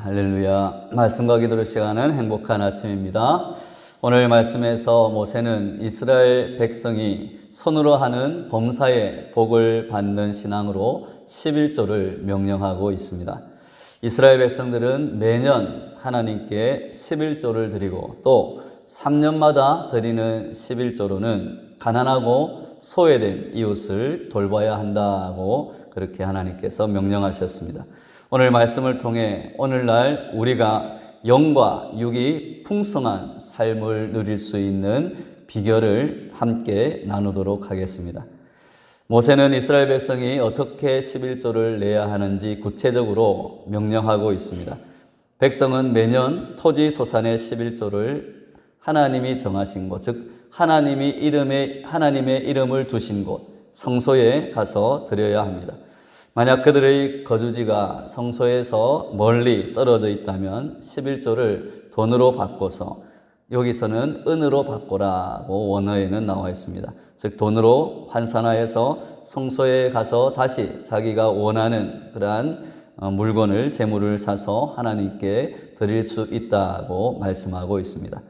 할렐루야. 말씀과 기도의 시간은 행복한 아침입니다. 오늘 말씀에서 모세는 이스라엘 백성이 손으로 하는 범사에 복을 받는 신앙으로 11조를 명령하고 있습니다. 이스라엘 백성들은 매년 하나님께 11조를 드리고 또 3년마다 드리는 11조로는 가난하고 소외된 이웃을 돌봐야 한다고 그렇게 하나님께서 명령하셨습니다. 오늘 말씀을 통해 오늘날 우리가 영과 육이 풍성한 삶을 누릴 수 있는 비결을 함께 나누도록 하겠습니다. 모세는 이스라엘 백성이 어떻게 11조를 내야 하는지 구체적으로 명령하고 있습니다. 백성은 매년 토지 소산의 11조를 하나님이 정하신 곳, 즉 하나님의 이름을 두신 곳 성소에 가서 드려야 합니다. 만약 그들의 거주지가 성소에서 멀리 떨어져 있다면 11조를 돈으로 바꿔서, 여기서는 은으로 바꾸라고 원어에는 나와 있습니다. 즉 돈으로 환산하여서 성소에 가서 다시 자기가 원하는 그러한 물건을, 재물을 사서 하나님께 드릴 수 있다고 말씀하고 있습니다.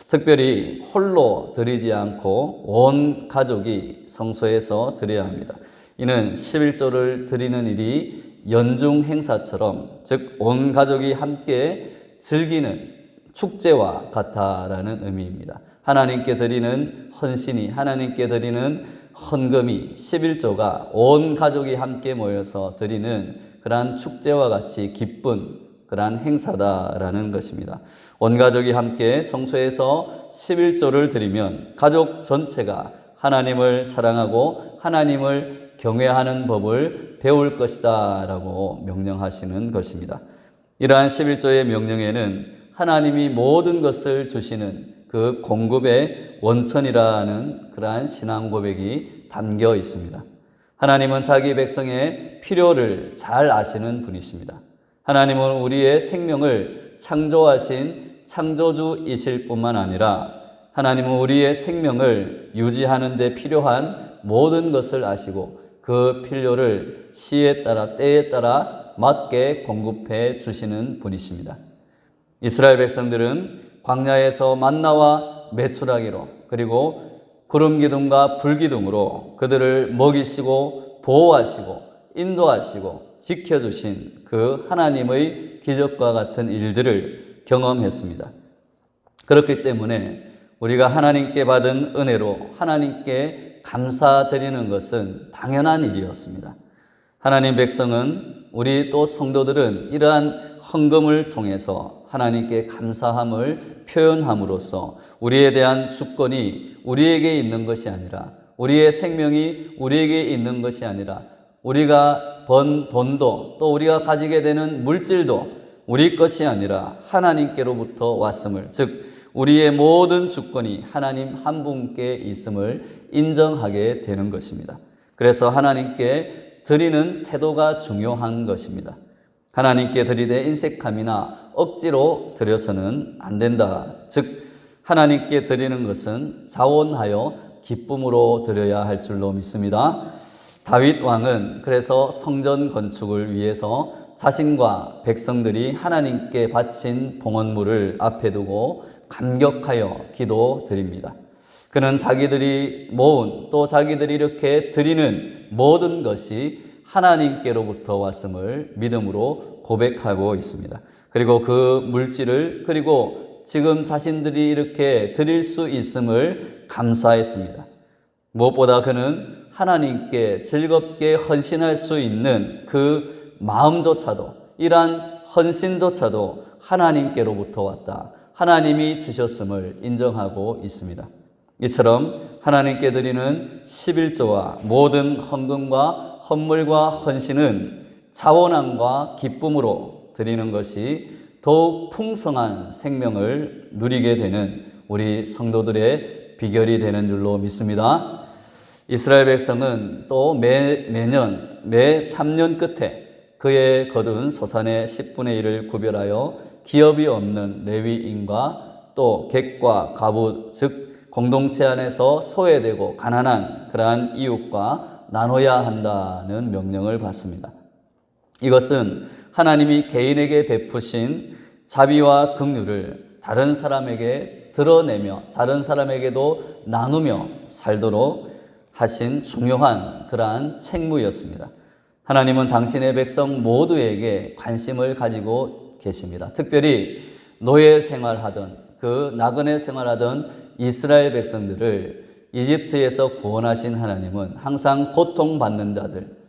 특별히 홀로 드리지 않고 온 가족이 성소에서 드려야 합니다. 이는 11조를 드리는 일이 연중 행사처럼, 즉 온 가족이 함께 즐기는 축제와 같다라는 의미입니다. 하나님께 드리는 헌신이, 하나님께 드리는 헌금이 11조가 온 가족이 함께 모여서 드리는 그러한 축제와 같이 기쁜 그러한 행사다라는 것입니다. 온 가족이 함께 성소에서 11조를 드리면 가족 전체가 하나님을 사랑하고 하나님을 경외하는 법을 배울 것이다 라고 명령하시는 것입니다. 이러한 11조의 명령에는 하나님이 모든 것을 주시는 그 공급의 원천이라는 그러한 신앙 고백이 담겨 있습니다. 하나님은 자기 백성의 필요를 잘 아시는 분이십니다. 하나님은 우리의 생명을 창조하신 창조주이실 뿐만 아니라 하나님은 우리의 생명을 유지하는 데 필요한 모든 것을 아시고 그 필요를 시에 따라 때에 따라 맞게 공급해 주시는 분이십니다. 이스라엘 백성들은 광야에서 만나와 메추라기로 그리고 구름 기둥과 불 기둥으로 그들을 먹이시고 보호하시고 인도하시고 지켜주신 그 하나님의 기적과 같은 일들을 경험했습니다. 그렇기 때문에 우리가 하나님께 받은 은혜로 하나님께 감사드리는 것은 당연한 일이었습니다. 하나님 백성은, 우리 또 성도들은 이러한 헌금을 통해서 하나님께 감사함을 표현함으로써 우리에 대한 주권이 우리에게 있는 것이 아니라, 우리의 생명이 우리에게 있는 것이 아니라, 우리가 번 돈도 또 우리가 가지게 되는 물질도 우리 것이 아니라 하나님께로부터 왔음을, 즉 우리의 모든 주권이 하나님 한 분께 있음을 인정하게 되는 것입니다. 그래서 하나님께 드리는 태도가 중요한 것입니다. 하나님께 드리되 인색함이나 억지로 드려서는 안 된다. 즉 하나님께 드리는 것은 자원하여 기쁨으로 드려야 할 줄로 믿습니다. 다윗 왕은 그래서 성전 건축을 위해서 자신과 백성들이 하나님께 바친 봉헌물을 앞에 두고 감격하여 기도드립니다. 그는 자기들이 모은, 또 자기들이 이렇게 드리는 모든 것이 하나님께로부터 왔음을 믿음으로 고백하고 있습니다. 그리고 그 물질을, 그리고 지금 자신들이 이렇게 드릴 수 있음을 감사했습니다. 무엇보다 그는 하나님께 즐겁게 헌신할 수 있는 그 마음조차도, 이러한 헌신조차도 하나님께로부터 왔다, 하나님이 주셨음을 인정하고 있습니다. 이처럼 하나님께 드리는 11조와 모든 헌금과 헌물과 헌신은 자원함과 기쁨으로 드리는 것이 더욱 풍성한 생명을 누리게 되는 우리 성도들의 비결이 되는 줄로 믿습니다. 이스라엘 백성은 또 매년 매 3년 끝에 그의 거둔 소산의 10분의 1을 구별하여 기업이 없는 레위인과 또 객과 가부, 즉 공동체 안에서 소외되고 가난한 그러한 이웃과 나눠야 한다는 명령을 받습니다. 이것은 하나님이 개인에게 베푸신 자비와 긍휼을 다른 사람에게 드러내며 다른 사람에게도 나누며 살도록 하신 중요한 그러한 책무였습니다. 하나님은 당신의 백성 모두에게 관심을 가지고 계십니다. 특별히 노예 생활하던 그 나그네 생활하던 이스라엘 백성들을 이집트에서 구원하신 하나님은 항상 고통받는 자들,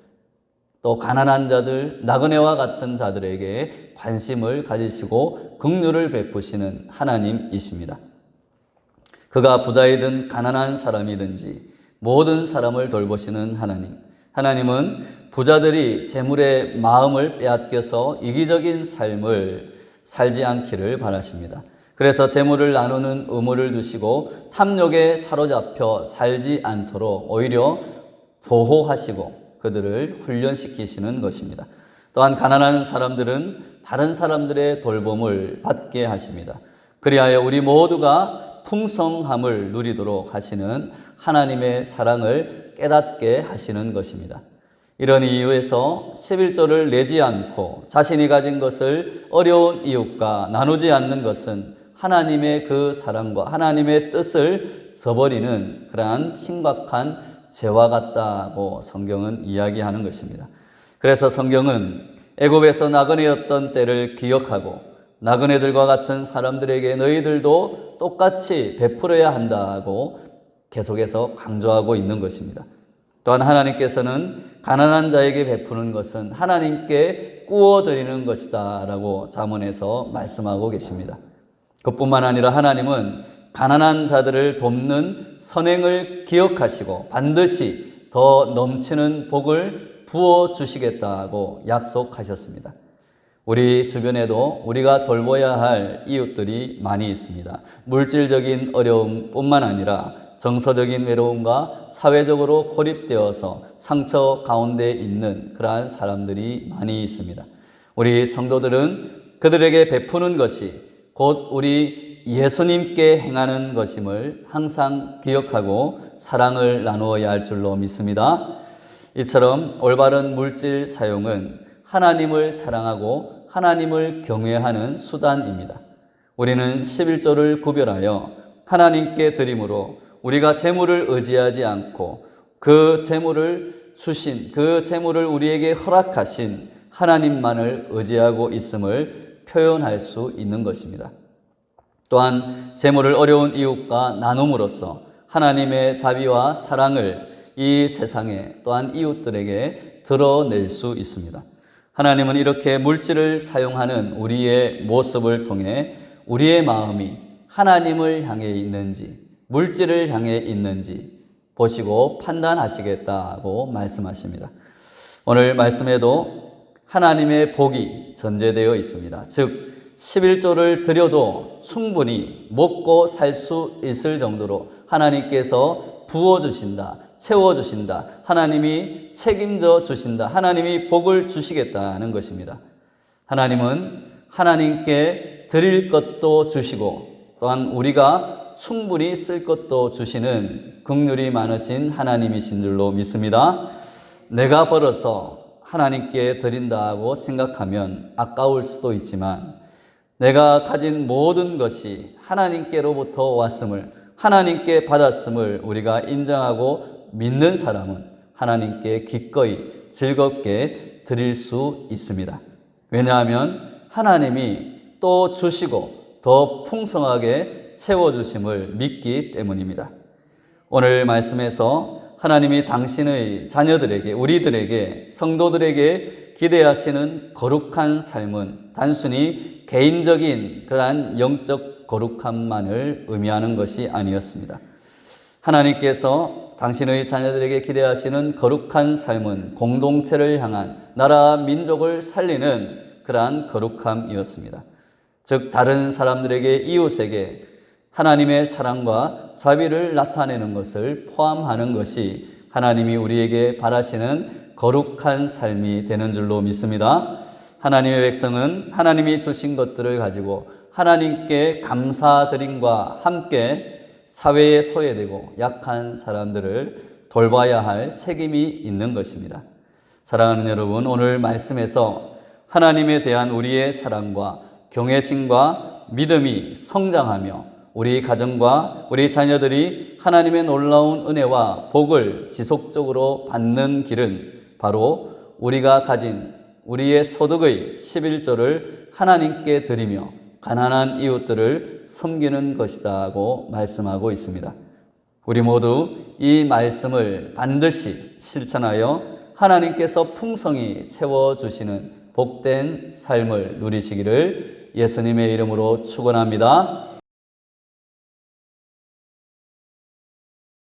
또 가난한 자들, 나그네와 같은 자들에게 관심을 가지시고 긍휼을 베푸시는 하나님이십니다. 그가 부자이든 가난한 사람이든지 모든 사람을 돌보시는 하나님. 하나님은 부자들이 재물의 마음을 빼앗겨서 이기적인 삶을 살지 않기를 바라십니다. 그래서 재물을 나누는 의무를 두시고 탐욕에 사로잡혀 살지 않도록 오히려 보호하시고 그들을 훈련시키시는 것입니다. 또한 가난한 사람들은 다른 사람들의 돌봄을 받게 하십니다. 그리하여 우리 모두가 풍성함을 누리도록 하시는 하나님의 사랑을 깨닫게 하시는 것입니다. 이런 이유에서 11조를 내지 않고 자신이 가진 것을 어려운 이웃과 나누지 않는 것은 하나님의 그 사랑과 하나님의 뜻을 저버리는 그러한 심각한 죄와 같다고 성경은 이야기하는 것입니다. 그래서 성경은 애굽에서 나그네였던 때를 기억하고 나그네들과 같은 사람들에게 너희들도 똑같이 베풀어야 한다고 계속해서 강조하고 있는 것입니다. 또한 하나님께서는 가난한 자에게 베푸는 것은 하나님께 구워드리는 것이다 라고 잠언에서 말씀하고 계십니다. 그뿐만 아니라 하나님은 가난한 자들을 돕는 선행을 기억하시고 반드시 더 넘치는 복을 부어주시겠다고 약속하셨습니다. 우리 주변에도 우리가 돌봐야 할 이웃들이 많이 있습니다. 물질적인 어려움뿐만 아니라 정서적인 외로움과 사회적으로 고립되어서 상처 가운데 있는 그러한 사람들이 많이 있습니다. 우리 성도들은 그들에게 베푸는 것이 곧 우리 예수님께 행하는 것임을 항상 기억하고 사랑을 나누어야 할 줄로 믿습니다. 이처럼 올바른 물질 사용은 하나님을 사랑하고 하나님을 경외하는 수단입니다. 우리는 11조를 구별하여 하나님께 드림으로 우리가 재물을 의지하지 않고 그 재물을 주신, 그 재물을 우리에게 허락하신 하나님만을 의지하고 있음을 표현할 수 있는 것입니다. 또한 재물을 어려운 이웃과 나눔으로써 하나님의 자비와 사랑을 이 세상에 또한 이웃들에게 드러낼 수 있습니다. 하나님은 이렇게 물질을 사용하는 우리의 모습을 통해 우리의 마음이 하나님을 향해 있는지 물질을 향해 있는지 보시고 판단하시겠다고 말씀하십니다. 오늘 말씀에도 하나님의 복이 전제되어 있습니다. 즉 11조를 드려도 충분히 먹고 살 수 있을 정도로 하나님께서 부어주신다, 채워주신다, 하나님이 책임져 주신다, 하나님이 복을 주시겠다는 것입니다. 하나님은 하나님께 드릴 것도 주시고 또한 우리가 충분히 쓸 것도 주시는 긍휼이 많으신 하나님이신 줄로 믿습니다. 내가 벌어서 하나님께 드린다고 생각하면 아까울 수도 있지만 내가 가진 모든 것이 하나님께로부터 왔음을, 하나님께 받았음을 우리가 인정하고 믿는 사람은 하나님께 기꺼이 즐겁게 드릴 수 있습니다. 왜냐하면 하나님이 또 주시고 더 풍성하게 채워주심을 믿기 때문입니다. 오늘 말씀에서 하나님이 당신의 자녀들에게, 우리들에게, 성도들에게 기대하시는 거룩한 삶은 단순히 개인적인 그러한 영적 거룩함만을 의미하는 것이 아니었습니다. 하나님께서 당신의 자녀들에게 기대하시는 거룩한 삶은 공동체를 향한 나라 민족을 살리는 그러한 거룩함이었습니다. 즉 다른 사람들에게 이웃에게 하나님의 사랑과 자비를 나타내는 것을 포함하는 것이 하나님이 우리에게 바라시는 거룩한 삶이 되는 줄로 믿습니다. 하나님의 백성은 하나님이 주신 것들을 가지고 하나님께 감사드림과 함께 사회에 소외되고 약한 사람들을 돌봐야 할 책임이 있는 것입니다. 사랑하는 여러분, 오늘 말씀에서 하나님에 대한 우리의 사랑과 경외심과 믿음이 성장하며 우리 가정과 우리 자녀들이 하나님의 놀라운 은혜와 복을 지속적으로 받는 길은 바로 우리가 가진 우리의 소득의 11조를 하나님께 드리며 가난한 이웃들을 섬기는 것이다고 말씀하고 있습니다. 우리 모두 이 말씀을 반드시 실천하여 하나님께서 풍성히 채워주시는 복된 삶을 누리시기를 예수님의 이름으로 축원합니다.